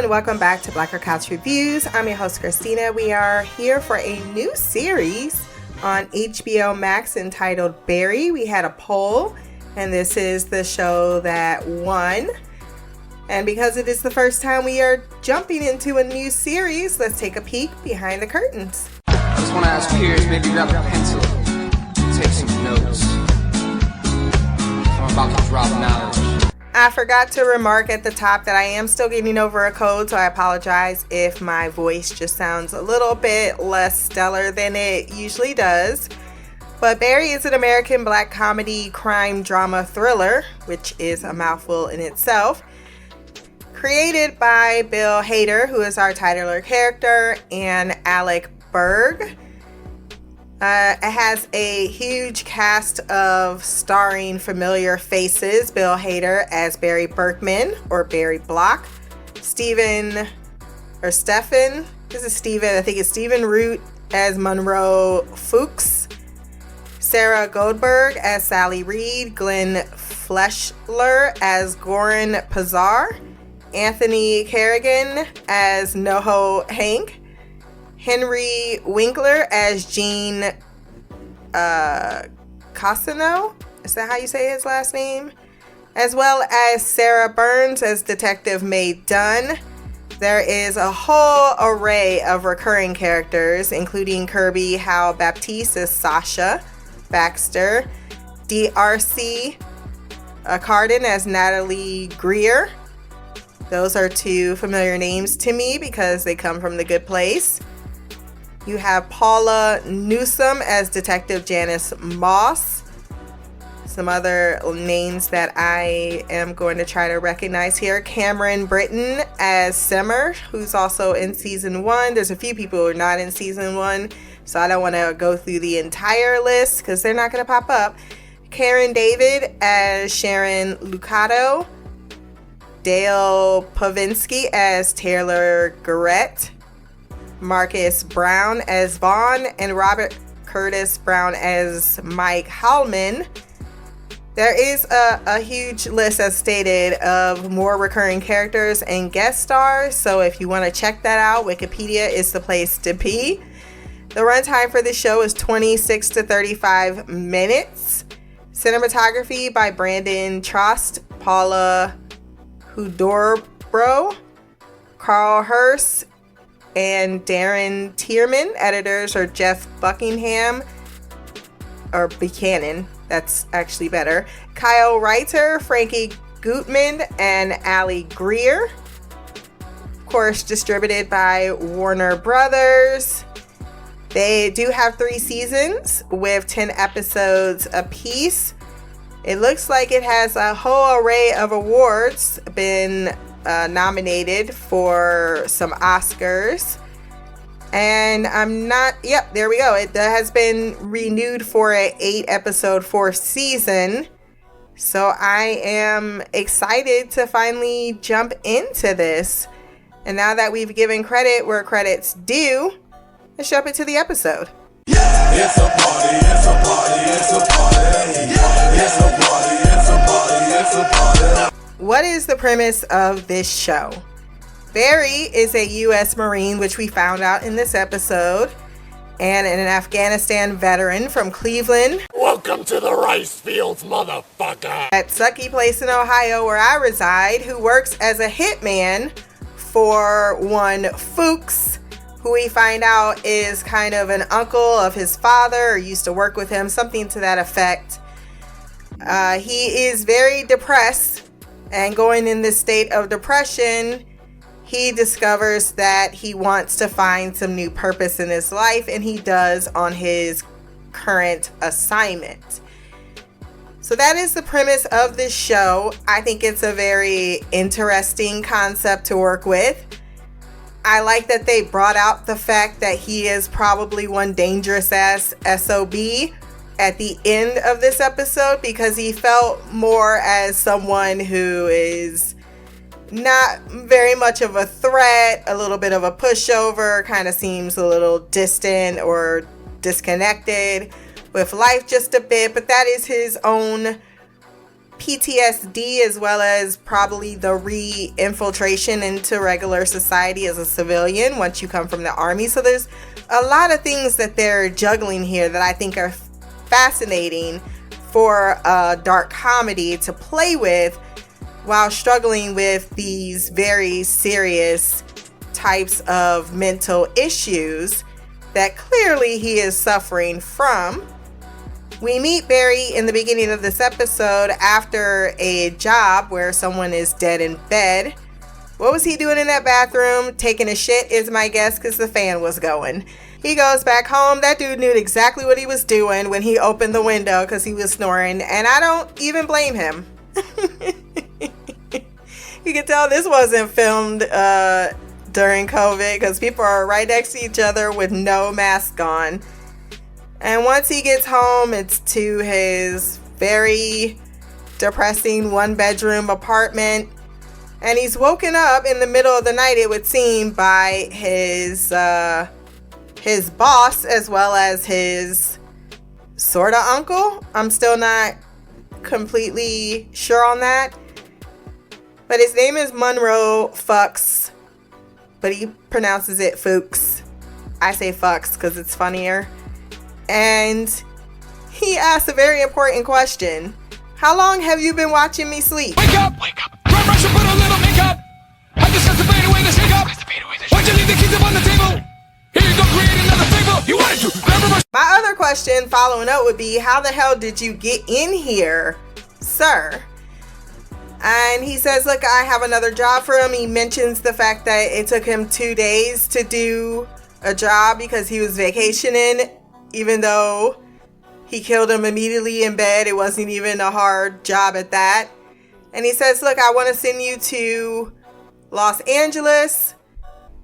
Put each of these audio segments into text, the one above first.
and welcome back to Black Girl Couch Reviews. I'm your host, Christina. We are here for a new series on HBO Max entitled Barry. We had a poll, and this is the show that won. And because it is the first time we are jumping into a new series, let's take a peek behind the curtains. I just want to ask you here is maybe grab a pencil, take some notes. I'm about to drop knowledge. I forgot to remark at the top that I am still getting over a cold, so I apologize if my voice just sounds a little bit less stellar than it usually does. But Barry is an American black comedy crime drama thriller, which is a mouthful in itself. Created by Bill Hader, who is our titular character, and Alec Berg. It has a huge cast of starring familiar faces. Bill Hader as Barry Berkman or Barry Block. Stephen I think it's Stephen Root as Monroe Fuchs. Sarah Goldberg as Sally Reed. Glenn Fleshler as Goran Pazar. Anthony Kerrigan as Noho Hank. Henry Winkler as Gene Cosino. Is that how you say his last name? As well as Sarah Burns as Detective Mae Dunn. There is a whole array of recurring characters, including Kirby Howe Baptiste as Sasha Baxter. D.R.C. Carden as Natalie Greer. Those are two familiar names to me because they come from The Good Place. You have Paula Newsome as Detective Janice Moss. Some other names that I am going to try to recognize here. Cameron Britton as Simmer, who's also in season 1. There's a few people who are not in season 1, so I don't want to go through the entire list because they're not going to pop up. Karen David as Sharon Lucato. Dale Pavinsky as Taylor Garrett. Marcus Brown as Vaughn, and Robert Curtis Brown as Mike Hallman. There is a huge list, as stated, of more recurring characters and guest stars, so if you want to check that out, Wikipedia is the place to be. The runtime for this show is 26 to 35 minutes. Cinematography by Brandon Trost, Paula Hudobro, Carl Hurst, and Darren Tierman. Editors are Jeff Buckingham, or Buchanan, that's actually better. Kyle Reiter, Frankie Gutman, and Ali Greer. Of course, distributed by Warner Brothers. They do have 3 seasons with 10 episodes apiece. It looks like it has a whole array of awards, been nominated for some Oscars. And there we go. It has been renewed for an 8-episode 4th season. So I am excited to finally jump into this. And now that we've given credit where credit's due, let's jump into the episode. Yeah, it's a party, it's a party, it's a party. Yeah, it's a party, it's a party, it's a party. What is the premise of this show? Barry is a U.S. Marine, which we found out in this episode, and an Afghanistan veteran from Cleveland. Welcome to the rice fields, motherfucker. At Sucky Place in Ohio, where I reside, who works as a hitman for one Fuchs, who we find out is kind of an uncle of his father, or used to work with him, something to that effect. He is very depressed, and going in this state of depression, he discovers that he wants to find some new purpose in his life, and he does on his current assignment. So that is the premise of this show. I think it's a very interesting concept to work with. I like that they brought out the fact that he is probably one dangerous ass SOB at the end of this episode, because he felt more as someone who is not very much of a threat, a little bit of a pushover, kind of seems a little distant or disconnected with life just a bit, but that is his own PTSD, as well as probably the re-infiltration into regular society as a civilian once you come from the army. So there's a lot of things that they're juggling here that I think are fascinating for a dark comedy to play with while struggling with these very serious types of mental issues that clearly he is suffering from. We meet Barry in the beginning of this episode after a job where someone is dead in bed. What was he doing in that bathroom? Taking a shit is my guess, because the fan was going. He goes back home. That dude knew exactly what he was doing when he opened the window because he was snoring, and I don't even blame him. You can tell this wasn't filmed during COVID because people are right next to each other with no mask on. And once he gets home, it's to his very depressing one-bedroom apartment. And he's woken up in the middle of the night, it would seem, by his boss as well as his sorta uncle. I'm still not completely sure on that. But his name is Monroe Fucks, but he pronounces it Fuchs. I say Fucks because it's funnier. And he asked a very important question. How long have you been watching me sleep? Wake up! Wake up! Grab brush and put a little makeup! I just have to fade away the shake up! Why'd you leave the keys up on the table? Here you go, create another fable! You wanted to! Grab a brush! My other question following up would be, how the hell did you get in here, sir? And he says, look, I have another job for him. He mentions the fact that it took him 2 days to do a job because he was vacationing. Even though he killed him immediately in bed, it wasn't even a hard job at that. And he says, look, I want to send you to Los Angeles.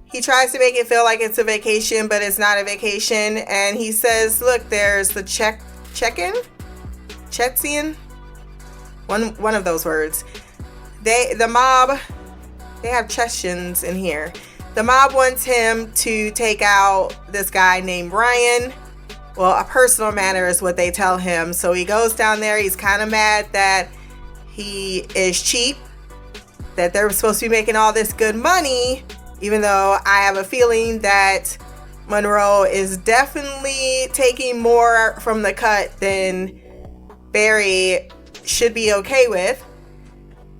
He tries to make it feel like it's a vacation, but it's not a vacation. And he says, look, there's the Chechen? One of those words. The mob, they have Chechens in here. The mob wants him to take out this guy named Ryan. Well, a personal matter is what they tell him. So he goes down there. He's kind of mad that he is cheap, that they're supposed to be making all this good money, even though I have a feeling that Monroe is definitely taking more from the cut than Barry should be okay with.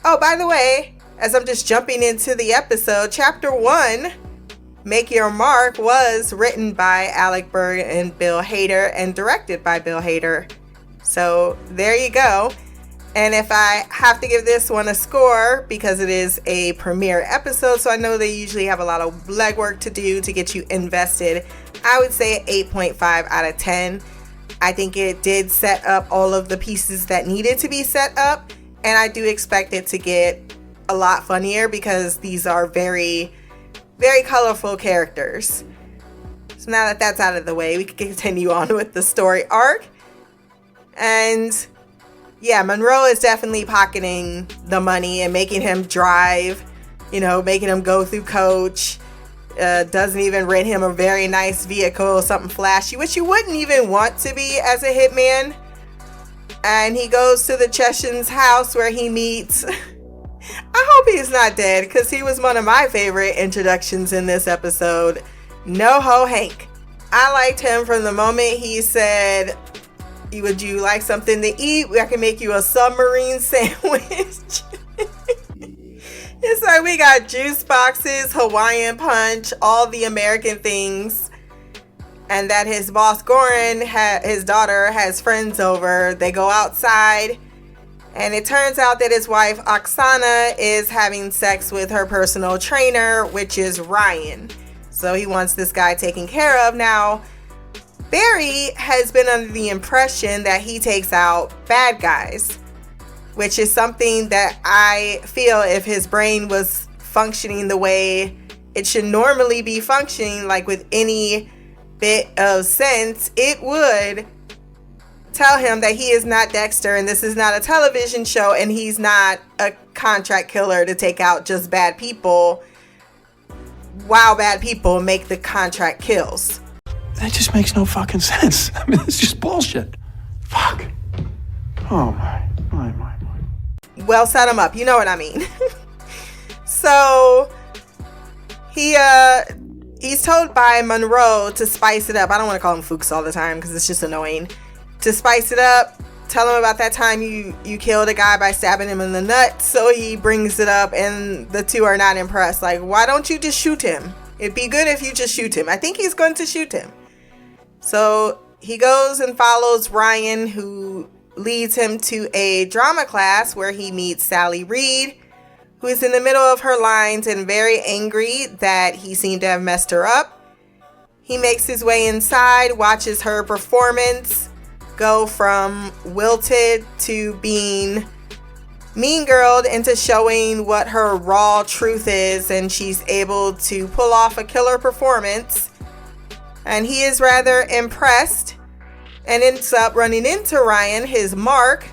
Oh, by the way, as I'm just jumping into the episode, Chapter 1, Make Your Mark, was written by Alec Berg and Bill Hader and directed by Bill Hader. So there you go. And if I have to give this one a score, because it is a premiere episode, so I know they usually have a lot of legwork to do to get you invested, I would say 8.5 out of 10. I think it did set up all of the pieces that needed to be set up, and I do expect it to get a lot funnier because these are very, very colorful characters. So now that that's out of the way, we can continue on with the story arc. And yeah, Monroe is definitely pocketing the money and making him drive, making him go through coach. Doesn't even rent him a very nice vehicle, something flashy, which you wouldn't even want to be as a hitman. And he goes to the Chechen's house where he meets... I hope he's not dead, because he was one of my favorite introductions in this episode. NoHo Hank. I liked him from the moment he said, would you like something to eat? I can make you a submarine sandwich. It's like we got juice boxes, Hawaiian punch, all the American things. And that his boss Goran, his daughter, has friends over. They go outside. And it turns out that his wife, Oksana, is having sex with her personal trainer, which is Ryan. So he wants this guy taken care of. Now, Barry has been under the impression that he takes out bad guys, which is something that I feel if his brain was functioning the way it should normally be functioning, like with any bit of sense, it would tell him that he is not Dexter and this is not a television show and he's not a contract killer to take out just bad people while bad people make the contract kills. That just makes no fucking sense. I mean, it's just bullshit. Fuck. Oh my. well, set him up. You know what I mean. So he's told by Monroe to spice it up. I don't want to call him Fuchs all the time because it's just annoying. To spice it up, tell him about that time you killed a guy by stabbing him in the nuts. So he brings it up, and the two are not impressed. Like, why don't you just shoot him? It'd be good if you just shoot him. I think he's going to shoot him. So he goes and follows Ryan, who leads him to a drama class where he meets Sally Reed, who is in the middle of her lines and very angry that he seemed to have messed her up. He makes his way inside, watches her performance go from wilted to being mean girled into showing what her raw truth is, and she's able to pull off a killer performance. And he is rather impressed and ends up running into Ryan, his Mark,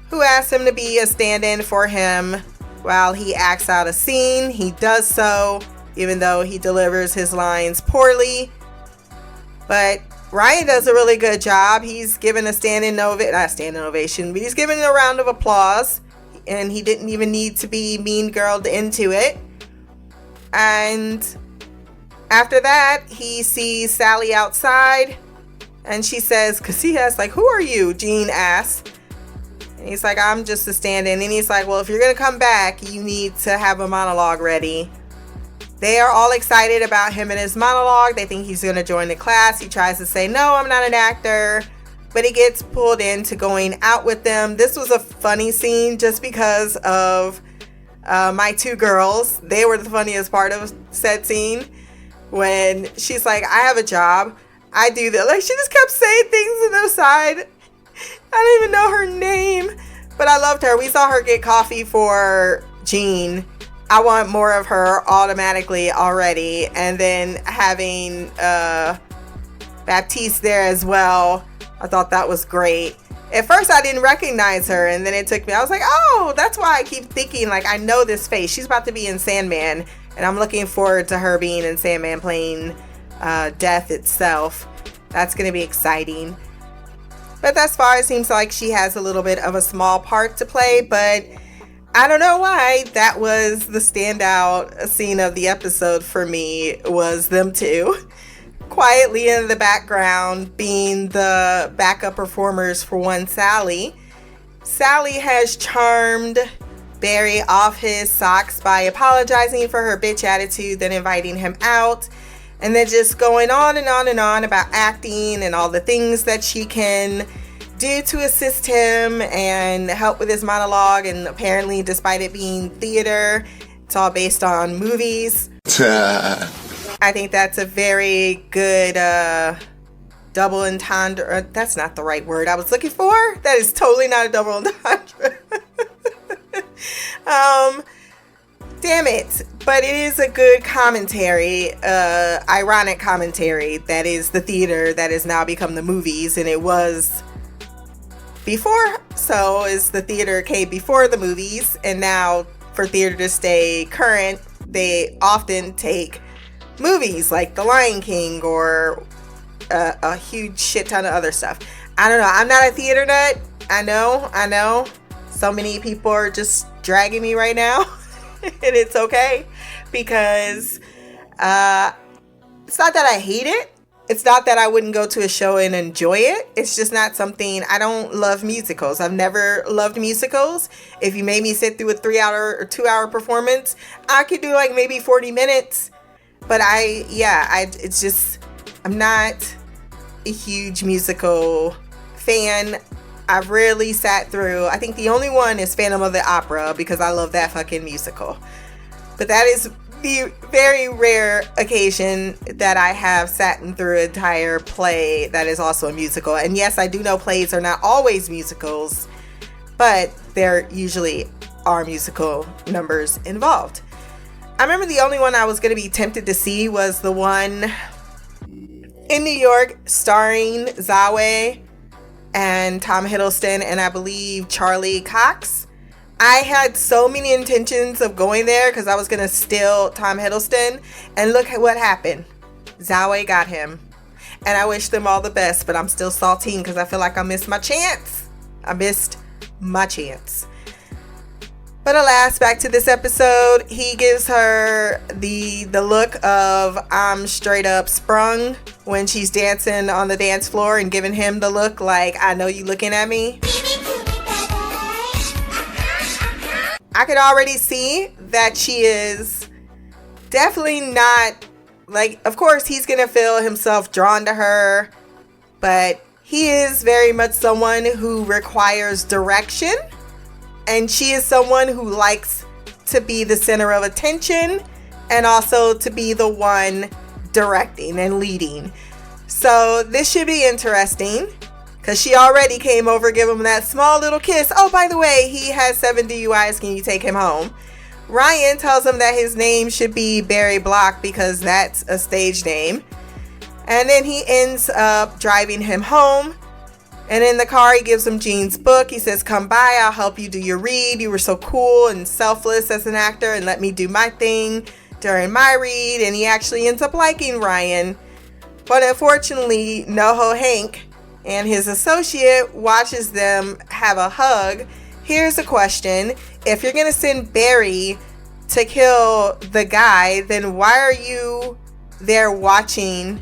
who asks him to be a stand-in for him while he acts out a scene. He does so, even though he delivers his lines poorly. But Ryan does a really good job. He's given a standing ovation, but he's given a round of applause, and he didn't even need to be mean girled into it. And after that, he sees Sally outside, and she says, because he asks, like, who are you? Gene asks. And he's like, I'm just a stand-in. And he's like, well, if you're going to come back, you need to have a monologue ready. They are all excited about him and his monologue. They think he's going to join the class. He tries to say, no, I'm not an actor. But he gets pulled into going out with them. This was a funny scene just because of my two girls. They were the funniest part of said scene. When she's like, I have a job. I do that. Like, she just kept saying things on the side. I don't even know her name. But I loved her. We saw her get coffee for Jean. I want more of her automatically already. And then having Baptiste there as well. I thought that was great. At first I didn't recognize her, and then it took me. I was like, oh, that's why I keep thinking, like, I know this face. She's about to be in Sandman. And I'm looking forward to her being in Sandman playing Death itself. That's going to be exciting. But thus far, it seems like she has a little bit of a small part to play. But I don't know why that was the standout scene of the episode for me, was them two quietly in the background being the backup performers for one Sally. Sally has charmed Barry off his socks by apologizing for her bitch attitude, then inviting him out, and then just going on and on and on about acting and all the things that she can do to assist him and help with his monologue. And apparently, despite it being theater, it's all based on movies. I think that's a very good double entendre. That's not the right word I was looking for. That is totally not a double entendre. Damn it. But it is a good commentary, ironic commentary. That is the theater that has now become the movies, and it was before. So is the theater came before the movies, and now for theater to stay current, they often take movies like The Lion King or a huge shit ton of other stuff. I don't know. I'm not a theater nut. I know. So many people are just dragging me right now. And it's okay, because it's not that I hate it. It's not that I wouldn't go to a show and enjoy it. It's just not something. I don't love musicals. I've never loved musicals. If you made me sit through a 3-hour or 2-hour performance, I could do like maybe 40 minutes. But it's just, I'm not a huge musical fan. I've rarely sat through, I think the only one is Phantom of the Opera, because I love that fucking musical. But that is the very rare occasion that I have sat through an entire play that is also a musical. And yes, I do know plays are not always musicals, but there usually are musical numbers involved. I remember the only one I was going to be tempted to see was the one in New York starring Zawe and Tom Hiddleston and I believe Charlie Cox. I had so many intentions of going there because I was going to steal Tom Hiddleston, and look at what happened. Zawe got him. And I wish them all the best, but I'm still saltine because I feel like I missed my chance. But alas, back to this episode, he gives her the look of I'm straight up sprung when she's dancing on the dance floor, and giving him the look like, I know you looking at me. I could already see that she is definitely not, like, of course he's gonna feel himself drawn to her, but he is very much someone who requires direction. And she is someone who likes to be the center of attention and also to be the one directing and leading. So this should be interesting because she already came over, give him that small little kiss. Oh, by the way, he has 7 DUIs. Can you take him home? Ryan tells him that his name should be Barry Block because that's a stage name. And then he ends up driving him home. And in the car, he gives him Gene's book. He says, come by, I'll help you do your read. You were so cool and selfless as an actor, and let me do my thing during my read. And he actually ends up liking Ryan. But unfortunately, NoHo Hank and his associate watches them have a hug. Here's a question. If you're going to send Barry to kill the guy, then why are you there watching?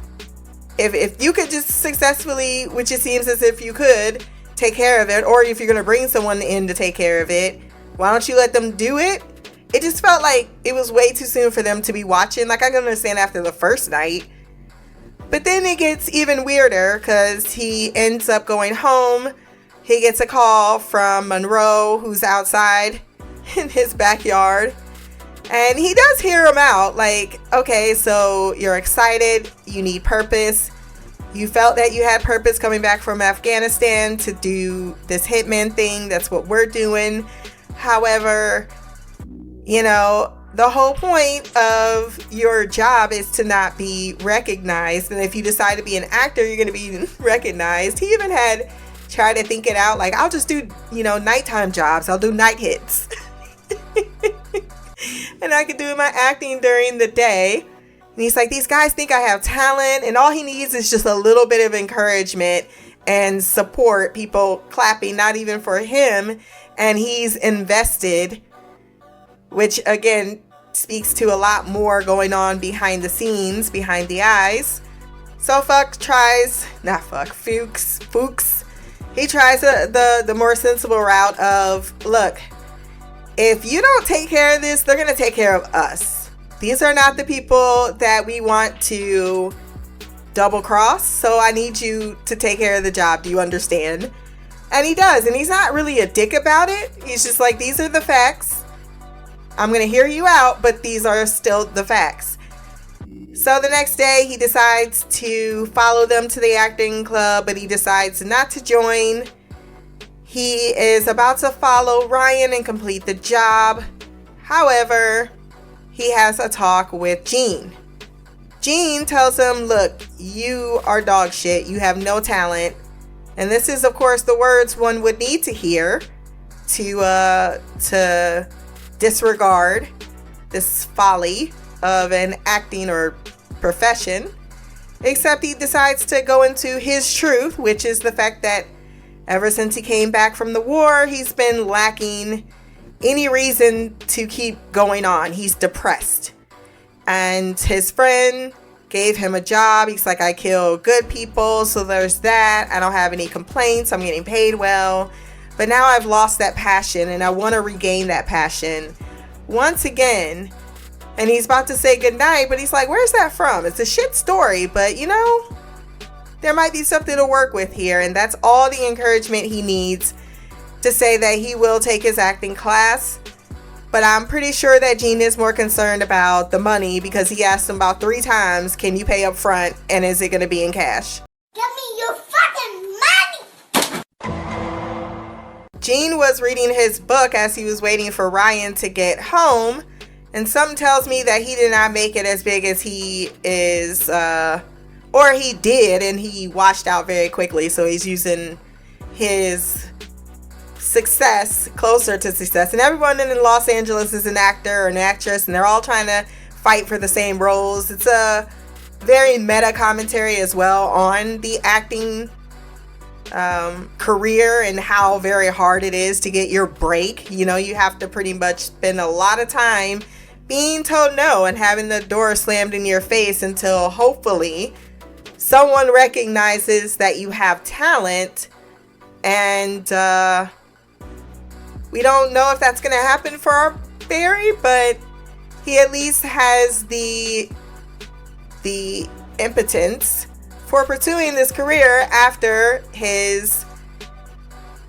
If you could just successfully, which it seems as if you could, take care of it, or if you're going to bring someone in to take care of it, why don't you let them do it? It just felt like it was way too soon for them to be watching. Like, I can understand after the first night. But then it gets even weirder because he ends up going home. He gets a call from Monroe, who's outside in his backyard. And he does hear him out, like, okay, so you're excited, you need purpose. You felt that you had purpose coming back from Afghanistan to do this hitman thing. That's what we're doing. However, you know, the whole point of your job is to not be recognized. And if you decide to be an actor, you're going to be recognized. He even had tried to think it out, like, I'll just do, you know, nighttime jobs. I'll do night hits. And I could do my acting during the day. And he's like, these guys think I have talent, and all he needs is just a little bit of encouragement and support, people clapping, not even for him. And he's invested, which again speaks to a lot more going on behind the scenes, behind the eyes. So Fuchs, he tries the more sensible route of, look, if you don't take care of this, they're going to take care of us. These are not the people that we want to double cross. So I need you to take care of the job. Do you understand? And he does. And he's not really a dick about it. He's just like, these are the facts. I'm going to hear you out, but these are still the facts. So the next day he decides to follow them to the acting club, but he decides not to join. He is about to follow Ryan and complete the job. However, he has a talk with Gene. Gene tells him, look, you are dog shit. You have no talent. And this is, of course, the words one would need to hear to disregard this folly of an acting or profession. Except he decides to go into his truth, which is the fact that ever since he came back from the war, he's been lacking any reason to keep going on. He's depressed. And his friend gave him a job. He's like, I kill good people, so there's that. I don't have any complaints. I'm getting paid well. But now I've lost that passion, and I want to regain that passion once again. And he's about to say goodnight, but he's like, where's that from? It's a shit story, but you know, there might be something to work with here. And that's all the encouragement he needs to say that he will take his acting class. But I'm pretty sure that Gene is more concerned about the money, because he asked him about 3 times, can you pay up front, and is it going to be in cash? Give me your fucking money! Gene was reading his book as he was waiting for Ryan to get home, and something tells me that he did not make it as big as he is, or he did, and he washed out very quickly. So he's using his success closer to success. And everyone in Los Angeles is an actor or an actress, and they're all trying to fight for the same roles. It's a very meta commentary as well on the acting career and how very hard it is to get your break. You know, you have to pretty much spend a lot of time being told no and having the door slammed in your face until hopefully someone recognizes that you have talent. And we don't know if that's going to happen for our Barry, but he at least has the impotence for pursuing this career after his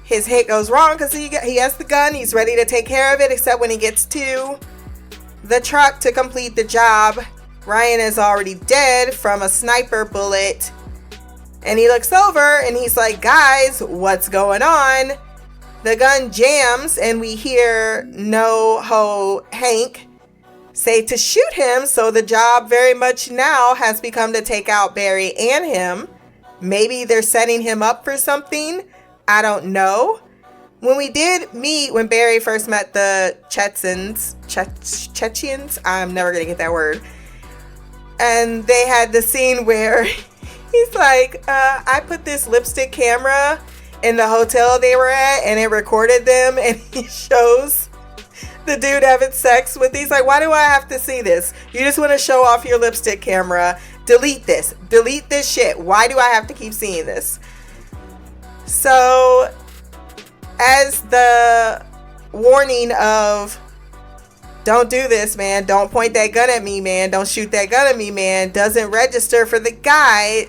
hit goes wrong, because he has the gun, he's ready to take care of it, except when he gets to the truck to complete the job, Ryan is already dead from a sniper bullet. And he looks over and he's like, guys, what's going on? The gun jams and we hear No-Ho Hank say to shoot him. So the job very much now has become to take out Barry and him. Maybe they're setting him up for something. I don't know. When we did meet, when Barry first met the Chechens, I'm never going to get that word. And they had the scene where he's like, I put this lipstick camera in the hotel they were at and it recorded them, and he shows the dude having sex with, he's like, why do I have to see this? You just want to show off your lipstick camera. Delete this shit. Why do I have to keep seeing this? So as the warning of, don't do this, man, don't point that gun at me, man, don't shoot that gun at me, man, doesn't register for the guy,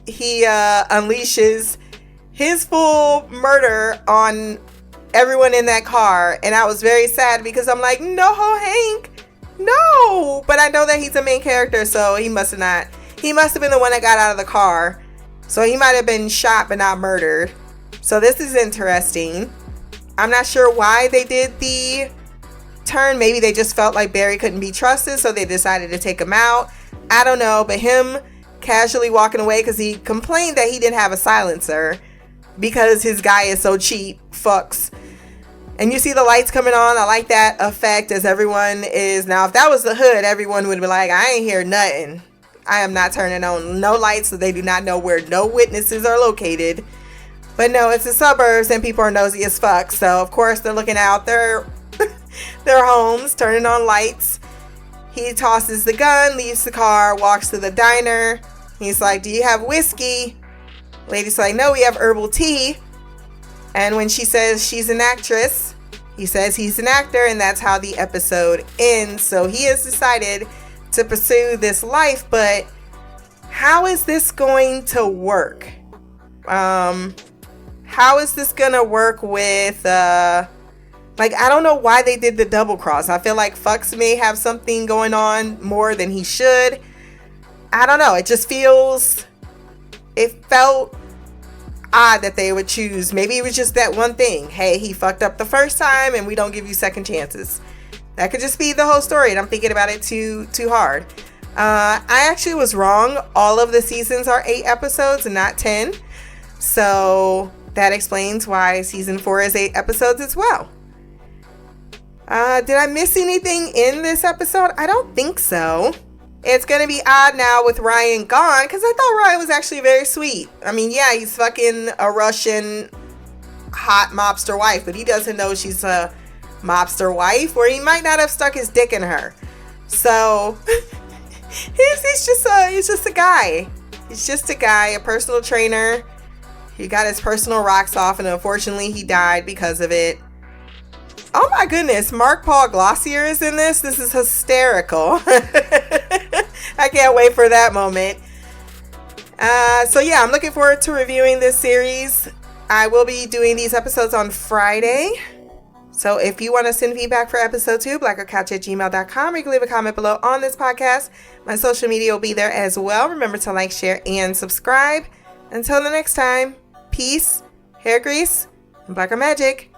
he unleashes his full murder on everyone in that car. And I was very sad because I'm like, no, Hank, no. But I know that he's a main character, so he must have been the one that got out of the car. So he might have been shot but not murdered. So this is interesting. I'm not sure why they did the turn. Maybe they just felt like Barry couldn't be trusted, so they decided to take him out. I don't know, but him casually walking away because he complained that he didn't have a silencer because his guy is so cheap, fucks. And you see the lights coming on. I like that effect as everyone is. Now, if that was the hood, everyone would be like, I ain't hear nothing. I am not turning on no lights, so they do not know where no witnesses are located. But no, it's the suburbs and people are nosy as fuck. So, of course, they're looking out their homes, turning on lights. He tosses the gun, leaves the car, walks to the diner. He's like, do you have whiskey? Lady's like, no, we have herbal tea. And when she says she's an actress, he says he's an actor, and that's how the episode ends. So he has decided to pursue this life, but how is this going to work? How is this gonna work with like, I don't know why they did the double cross. I feel like Fucks may have something going on more than he should. I don't know. It felt odd that they would choose. Maybe it was just that one thing. Hey, he fucked up the first time and we don't give you second chances. That could just be the whole story and I'm thinking about it too hard. I actually was wrong. All of the seasons are 8 episodes and not 10. So that explains why season 4 is 8 episodes as well. Did I miss anything in this episode? I don't think so. It's going to be odd now with Ryan gone, because I thought Ryan was actually very sweet. I mean, yeah, he's fucking a Russian hot mobster wife, but he doesn't know she's a mobster wife, or he might not have stuck his dick in her. So he's just a guy. He's just a guy, a personal trainer. He got his personal rocks off, and unfortunately he died because of it. Oh my goodness, Mark Paul Glossier is in this. This is hysterical. I can't wait for that moment. So yeah, I'm looking forward to reviewing this series. I will be doing these episodes on Friday. So if you want to send feedback for episode 2, blackgirlcouch@gmail.com, or you can leave a comment below on this podcast. My social media will be there as well. Remember to like, share, and subscribe. Until the next time, peace, hair grease, and blacker magic.